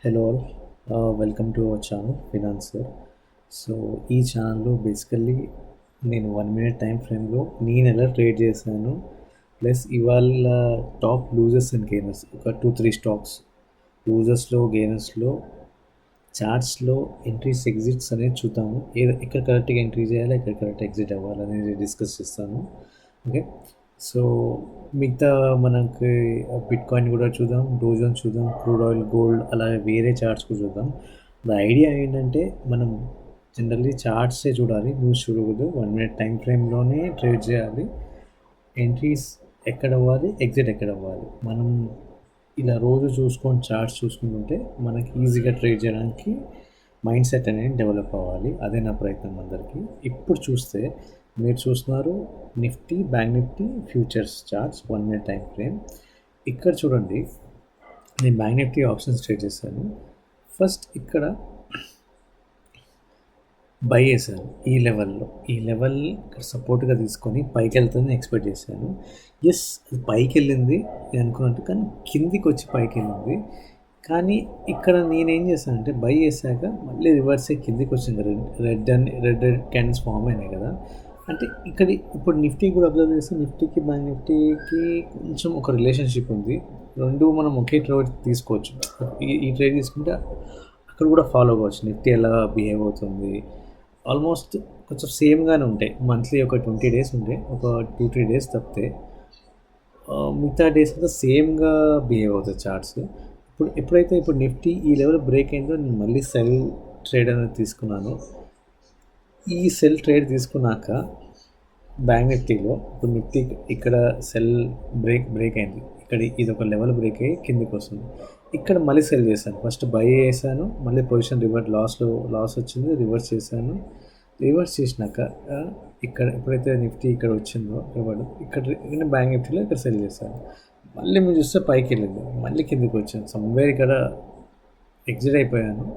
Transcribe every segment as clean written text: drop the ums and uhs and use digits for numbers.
Hello all, welcome to our channel financer. So ఈ ఛానల్లో basically నేను 1 మినిట్ టైం ఫ్రేమ్లో నేను ఎలా ట్రేడ్ చేశాను, ప్లస్ ఇవాళ టాప్ లూజర్స్ అండ్ గెయినర్స్ ఒక 2-3 స్టాక్స్ లూజర్స్లో గెయినర్స్లో చార్ట్స్లో ఎంట్రీస్ ఎగ్జిట్స్ అనేది చూద్దాము. ఎక్కడ కరెక్ట్గా ఎంట్రీ చేయాలి, ఎక్కడ కరెక్ట్ ఎగ్జిట్ అవ్వాలి అనేది డిస్కస్ చేస్తాను. ఓకే, సో మిగతా మనకి బిట్ కాయిన్ కూడా చూద్దాం, డోజోన్ చూద్దాం, క్రూడ్ ఆయిల్, గోల్డ్, అలాగే వేరే చార్ట్స్ కూడా చూద్దాం. ద ఐడియా ఏంటంటే మనం జనరల్లీ చార్ట్సే చూడాలి, న్యూస్ చూడకూడదు. 1 మినిట్ టైం ఫ్రేమ్లోనే ట్రేడ్ చేయాలి. ఎంట్రీస్ ఎక్కడ అవ్వాలి, ఎగ్జిట్ ఎక్కడ అవ్వాలి, మనం ఇలా రోజు చూసుకొని చార్ట్స్ చూసుకుంటుంటే మనకి ఈజీగా ట్రేడ్ చేయడానికి మైండ్ సెట్ అనేది డెవలప్ అవ్వాలి. అదే నా ప్రయత్నం అందరికీ. ఇప్పుడు చూస్తే మీరు చూస్తున్నారు Nifty, bank Nifty futures charts 1 minute time frame. ఇక్కడ చూడండి, నేను బ్యాంక్ నిఫ్టీ ఆప్షన్స్ ట్రేడ్ చేశాను. ఫస్ట్ ఇక్కడ బై చేశాను ఈ లెవెల్ ఇక్కడ సపోర్ట్గా తీసుకొని పైకి వెళ్తుందని ఎక్స్పెక్ట్ చేశాను. ఎస్, అది పైకి వెళ్ళింది అనుకున్నట్టు, కానీ కిందికి వచ్చి పైకి వెళ్ళింది. కానీ ఇక్కడ నేనేం చేశానంటే బై చేశాక మళ్ళీ రివర్స్ కిందికి వచ్చింది. రెడ్ క్యాండిల్స్ ఫామ్ అయినాయి కదా. అంటే ఇక్కడ ఇప్పుడు నిఫ్టీ కూడా అబ్జర్వ్ చేస్తే నిఫ్టీకి బ్యాంక్ నిఫ్టీకి కొంచెం ఒక రిలేషన్షిప్ ఉంది. రెండు మనం ఒకే ట్రేడ్ తీసుకోవచ్చు. ఈ ట్రేడ్ తీసుకుంటే అక్కడ కూడా ఫాలో అవ్వచ్చు. నిఫ్టీ ఎలా బిహేవ్ అవుతుంది, ఆల్మోస్ట్ కొంచెం సేమ్గానే ఉంటాయి. మంత్లీ ఒక 20 డేస్ ఉంటాయి, ఒక 2-3 డేస్ తప్పితే మిగతా డేస్ అంతా సేమ్గా బిహేవ్ అవుతుంది చార్ట్స్. ఇప్పుడు నిఫ్టీ ఈ లెవెల్ బ్రేక్ అయిందో నేను మళ్ళీ సెల్ ట్రేడ్ అనేది తీసుకున్నాను. ఈ సెల్ ట్రేడ్ తీసుకున్నాక బ్యాంక్ నిఫ్టీలో ఇప్పుడు నిఫ్టీ ఇక్కడ సెల్ బ్రేక్ అయింది. ఇక్కడ ఇది ఒక లెవెల్ బ్రేక్ అయ్యి కిందికి వస్తుంది. ఇక్కడ మళ్ళీ సెల్ చేశాను. ఫస్ట్ బై చేశాను, మళ్ళీ పొజిషన్ లాస్ వచ్చింది, రివర్స్ చేశాను. రివర్స్ చేసినాక ఇక్కడ ఎప్పుడైతే నిఫ్టీ ఇక్కడ వచ్చిందో ఇక్కడ బ్యాంక్ నిఫ్టీలో ఇక్కడ సెల్ చేశాను. మళ్ళీ మీరు చూస్తే పైకి వెళ్ళింది, మళ్ళీ కిందికి వచ్చాను. సమ్వేర్ ఇక్కడ ఎగ్జిట్ అయిపోయాను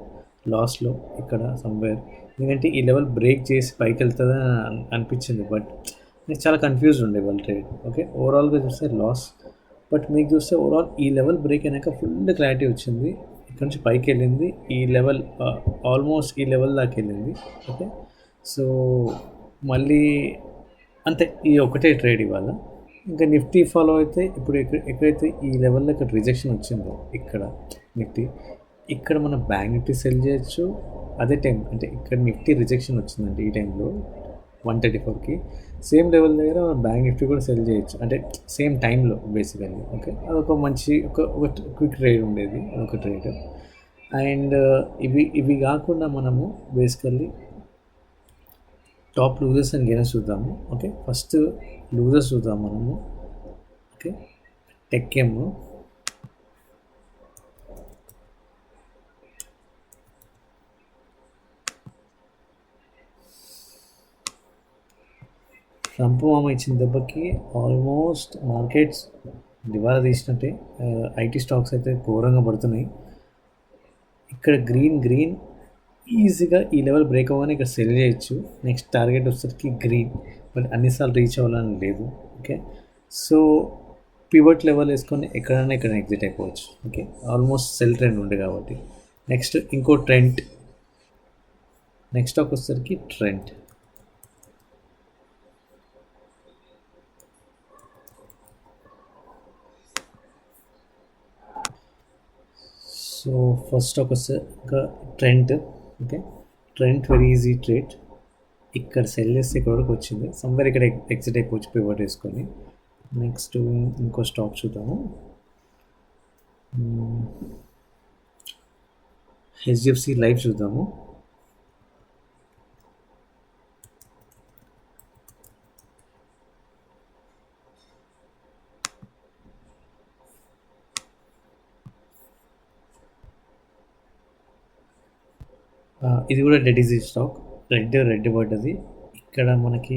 లాస్లో ఇక్కడ సమ్వేర్. ఎందుకంటే ఈ లెవెల్ బ్రేక్ చేసి పైకి వెళ్తుందని అనిపించింది, బట్ నేను చాలా కన్ఫ్యూజ్డ్ ఉండే వాళ్ళ ట్రేడ్. ఓకే, ఓవరాల్గా చూస్తే లాస్. బట్ మీకు చూస్తే ఓవరాల్ ఈ లెవెల్ బ్రేక్ అయినాక ఫుల్ క్లారిటీ వచ్చింది. ఇక్కడ నుంచి పైకి వెళ్ళింది, ఈ లెవెల్ ఆల్మోస్ట్ ఈ లెవెల్ దాకా వెళ్ళింది. ఓకే, సో మళ్ళీ అంతే, ఈ ఒకటే ట్రేడ్ ఇవాళ. ఇంకా నిఫ్టీ ఫాలో అయితే ఇప్పుడు ఎక్కడైతే ఈ లెవెల్లో ఇక్కడ రిజెక్షన్ వచ్చిందో ఇక్కడ నిఫ్టీ, ఇక్కడ మన బ్యాంక్ నిఫ్టీ సెల్ చేయొచ్చు. అదే టైం అంటే ఇక్కడ నిఫ్టీ రిజెక్షన్ వచ్చిందంటే ఈ టైంలో 134కి సేమ్ లెవెల్ దగ్గర బ్యాంక్ నిఫ్టీ కూడా సెల్ చేయొచ్చు, అంటే సేమ్ టైంలో బేసికల్లీ. ఓకే, అదొక మంచి ఒక క్విక్ ట్రేడ్ ఉండేది, అదొక ట్రేడ్. అండ్ ఇవి కాకుండా మనము basically top losers and gainers చూద్దాము. ఓకే, ఫస్ట్ లూజర్స్ చూద్దాం మనము. ఓకే, టెక్కెమ్, ట్రంప్ మామ ఇచ్చిన దెబ్బకి ఆల్మోస్ట్ మార్కెట్స్ దివాలా తీసినట్టే. ఐటీ స్టాక్స్ అయితే ఘోరంగా పడుతున్నాయి. ఇక్కడ గ్రీన్ ఈజీగా ఈ లెవెల్ బ్రేక్ అవ్వగానే ఇక్కడ సెల్ చేయొచ్చు. నెక్స్ట్ టార్గెట్ వచ్చేసరికి గ్రీన్, బట్ అన్నిసార్లు రీచ్ అవ్వాలని లేదు. ఓకే, సో పివట్ లెవెల్ వేసుకొని ఎక్కడైనా ఇక్కడ ఎగ్జిట్ అయిపోవచ్చు. ఓకే, ఆల్మోస్ట్ సెల్ ట్రెండ్ ఉండే కాబట్టి. నెక్స్ట్ ఇంకో ట్రెండ్, నెక్స్ట్ స్టాక్ వచ్చేసరికి ట్రెండ్. సో ఫస్ట్ స్టాక్ వస్తే ఇంకా trend. Okay, trend very easy trade. ఇక్కడ సెల్ చేస్తే ఇక్కడ వరకు వచ్చింది, సమ్వేర్ ఇక్కడ ఎగ్జిట్ అయిపోవచ్చు పివట్ వేసుకొని. నెక్స్ట్ ఇంకో స్టాక్ చూద్దాము, హెచ్డిఎఫ్సి లైఫ్ చూద్దాము. ఇది కూడా డెడ్ ఈజీ స్టాక్, రెడ్ పడ్డది. ఇక్కడ మనకి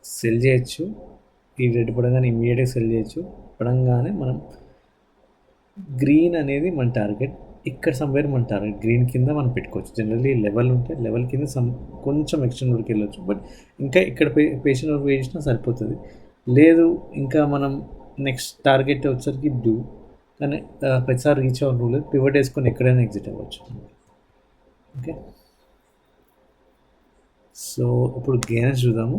సెల్ చేయొచ్చు, ఈ రెడ్ పడగానే ఇమీడియట్గా సెల్ చేయొచ్చు. పడంగానే మనం గ్రీన్ అనేది మన టార్గెట్, ఇక్కడ సమ్వేర్ మన టార్గెట్ గ్రీన్ కింద మనం పెట్టుకోవచ్చు. జనరల్లీ లెవెల్ ఉంటే లెవెల్ కింద కొంచెం ఎక్స్టెండ్ వరకు వెళ్ళొచ్చు, బట్ ఇంకా ఇక్కడ పేషెంట్ వరకు వేసినా సరిపోతుంది. లేదు ఇంకా మనం నెక్స్ట్ టార్గెట్ వచ్చేసరికి కానీ ప్రతిసారి రీచ్ అవ్వడం రూల్ లేదు. పివట్ వేసుకొని ఎక్కడైనా ఎగ్జిట్ అవ్వచ్చు. ఓకే, సో ఇప్పుడు గెయిన్స్ చూద్దాము.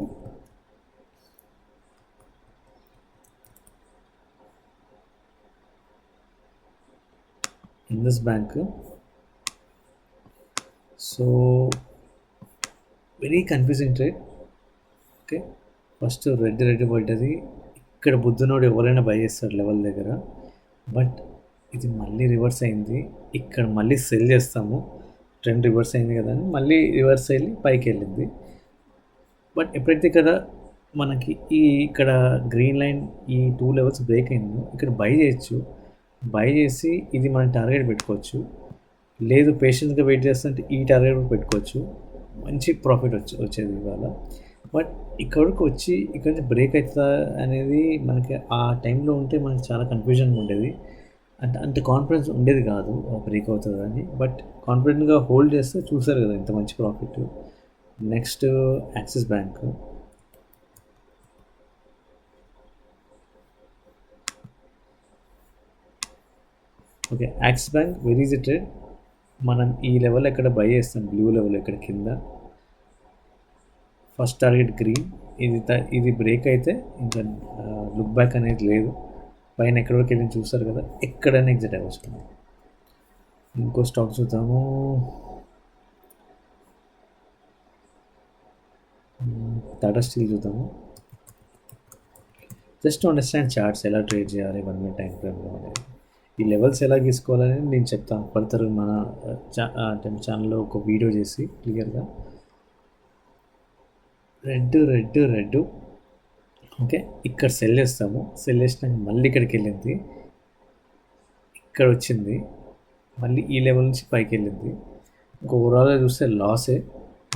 Indus bank, so very confusing trade. Okay, first red పడ్డది. ఇక్కడ బుద్ధునోడు ఎవరైనా బై చేస్తాడు లెవెల్ దగ్గర, బట్ ఇది మళ్ళీ రివర్స్ అయింది. ఇక్కడ మళ్ళీ సెల్ చేస్తాము, ట్రెండ్ రివర్స్ అయింది కదా అని మళ్ళీ రివర్స్ వెళ్ళి పైకి వెళ్ళింది. బట్ ఎప్పుడైతే ఇక్కడ మనకి ఇక్కడ గ్రీన్ లైన్ ఈ 2 లెవెల్స్ బ్రేక్ అయిందో ఇక్కడ బై చేయొచ్చు. బై చేసి ఇది మనం టార్గెట్ పెట్టుకోవచ్చు, లేదు పేషెన్స్గా వెయిట్ చేస్తుంటే ఈ టార్గెట్ పెట్టుకోవచ్చు. మంచి ప్రాఫిట్ వచ్చేది ఇవాళ. బట్ ఇక్కడికి వచ్చి ఇక్కడ నుంచి బ్రేక్ అవుతుందా అనేది మనకి ఆ టైంలో ఉంటే మనకి చాలా కన్ఫ్యూజన్గా ఉండేది. అంత కాన్ఫిడెన్స్ ఉండేది కాదు బ్రేక్ అవుతుంది అని. బట్ కాన్ఫిడెంట్గా హోల్డ్ చేస్తే చూసారు కదా ఇంత మంచి profit. Next axis bank, okay, axis bank very easy trade. మనం ఈ లెవెల్ ఎక్కడ బై చేస్తాం, బ్లూ లెవెల్ ఇక్కడ కింద ఫస్ట్ టార్గెట్ గ్రీన్. ఇది బ్రేక్ అయితే ఇంకా లుక్ బ్యాక్ అనేది లేదు. పైన ఎక్కడి వరకు వెళ్ళి చూస్తారు కదా, ఎక్కడైనా ఎగ్జిట్ అవ్వచ్చు. ఇంకో స్టాక్ చూద్దాము. టాటా స్టీల్ చూద్దాము. జస్ట్ టు అండర్స్టాండ్ చార్ట్స్ ఎలా ట్రేడ్ చేయాలి 1 minute టైం ఫ్రేమ్లో అనేది, ఈ లెవెల్స్ ఎలా గీసుకోవాలని నేను చెప్తాను ఫర్దర్ మన ఛానల్లో ఒక వీడియో చేసి క్లియర్గా. రెడ్, ఓకే, ఇక్కడ సెల్ చేస్తాము. సెల్ చేసినాక మళ్ళీ ఇక్కడికి వెళ్ళింది, ఇక్కడ వచ్చింది, మళ్ళీ ఈ లెవెల్ నుంచి పైకి వెళ్ళింది. ఇంకా ఓవరాల్గా చూస్తే లాసే.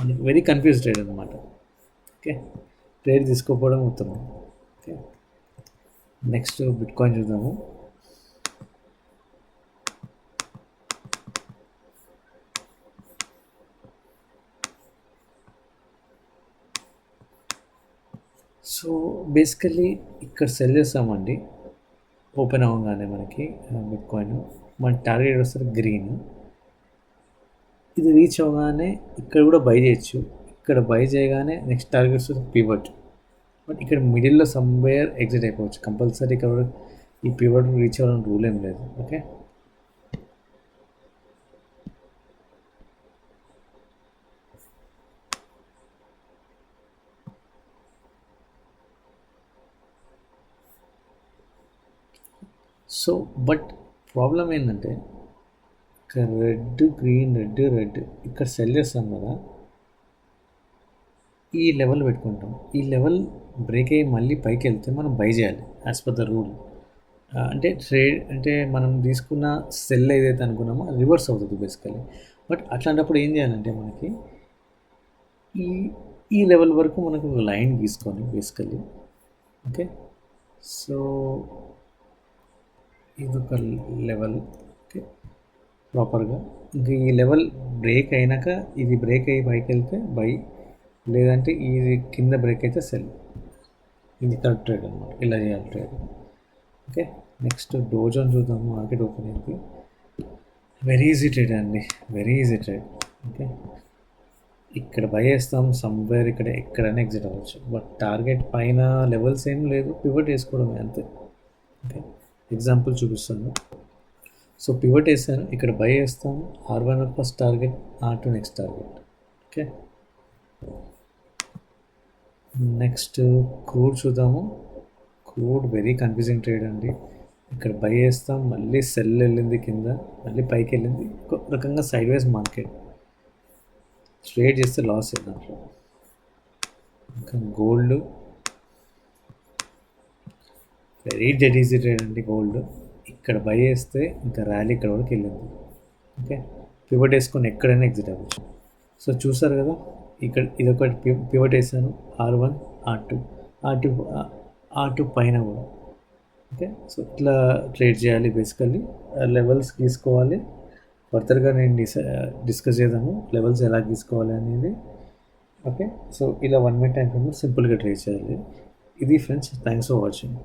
మనకి వెరీ కన్ఫ్యూజ్ ట్రేడ్ అనమాట. ఓకే, ట్రేడ్ తీసుకోకపోవడం ఉత్తమం. ఓకే, నెక్స్ట్ బిట్కాయిన్ చూద్దాము. సో బేసికలీ ఇక్కడ సెల్ చేస్తామండి. ఓపెన్ అవ్వగానే మనకి బిట్కాయిన్ మన టార్గెట్ వస్తుంది గ్రీన్. ఇది రీచ్ అవ్వగానే ఇక్కడ కూడా బై చేయొచ్చు. ఇక్కడ బై చేయగానే నెక్స్ట్ టార్గెట్ వస్తుంది పివట్. బట్ ఇక్కడ మిడిల్లో సమ్వేర్ ఎగ్జిట్ అయిపోవచ్చు. కంపల్సరీ ఇక్కడ ఈ పివట్ రీచ్ అవ్వడం రూల్ ఏం లేదు. ఓకే, సో బట్ ప్రాబ్లం ఏంటంటే ఇక్కడ రెడ్ ఇక్కడ సెల్ చేస్తాం కదా, ఈ లెవెల్ పెట్టుకుంటాం. ఈ లెవెల్ బ్రేక్ అయ్యి మళ్ళీ పైకి వెళ్తే మనం బై చేయాలి యాజ్ పర్ ద రూల్. అంటే ట్రేడ్ అంటే మనం తీసుకున్న సెల్ ఏదైతే అనుకున్నామో అది రివర్స్ అవుతుంది బేసికలీ. బట్ అట్లాంటప్పుడు ఏం చేయాలంటే మనకి ఈ లెవెల్ వరకు మనకు ఒక లైన్ గీసుకొని బేసికలీ. ఓకే, సో ఇదొక లెవెల్. ఓకే, ప్రాపర్గా ఇంకా ఈ లెవెల్ బ్రేక్ అయినాక ఇది బ్రేక్ అయ్యి పైకి వెళ్తే బై, లేదంటే ఇది కింద బ్రేక్ అయితే సెల్. ఇది కరెక్ట్ ట్రేడ్ అనమాట, ఇలా చేయాలి ట్రేడ్. ఓకే, నెక్స్ట్ డోజోన్ చూద్దాము. మార్కెట్ ఓపెన్ అయింది. వెరీ ఈజీ ట్రేడ్ అండి, వెరీ ఈజీ ట్రేడ్. ఓకే, ఇక్కడ బై చేస్తాం సమ్వేర్, ఇక్కడ ఎక్కడైనా ఎగ్జిట్ అవ్వచ్చు. బట్ టార్గెట్ పైన లెవెల్స్ ఏం లేదు, పివట్ వేసుకోవడమే అంతే. ఓకే, ఎగ్జాంపుల్ చూపిస్తాను. సో పివట్ వేసాను, ఇక్కడ బై వేస్తాము. R1 first target, R2 next target. Okay, next crude చూద్దాము. క్రూడ్ వెరీ కన్ఫ్యూజింగ్ ట్రేడ్ అండి. ఇక్కడ బై వేస్తాం, మళ్ళీ సెల్ వెళ్ళింది కింద, మళ్ళీ పైకి వెళ్ళింది. ఒక రకంగా సైడ్ వైజ్ మార్కెట్. ట్రేడ్ చేస్తే లాస్ దాంట్లో. ఇంకా gold very dead easy trade అండి. గోల్డ్ ఇక్కడ బై చేస్తే ఇంకా ర్యాలీ ఇక్కడ వరకు వెళ్ళింది. ఓకే, పివట్ వేసుకొని ఎక్కడైనా ఎగ్జిట్ అవ్వచ్చు. సో చూసారు కదా, ఇక్కడ ఇదొకటి పివట్ వేసాను. R1 R2 పైన కూడా. ఓకే, సో ఇట్లా ట్రేడ్ చేయాలి బేసికల్లీ. లెవెల్స్ తీసుకోవాలి. ఫర్దర్గా నేను డిస్కస్ చేద్దాము లెవెల్స్ ఎలా తీసుకోవాలి అనేది. ఓకే, సో ఇలా 1 minute టైం సింపుల్గా ట్రేడ్ చేయాలి. ఇది ఫ్రెండ్స్, థ్యాంక్స్ ఫర్ వాచింగ్.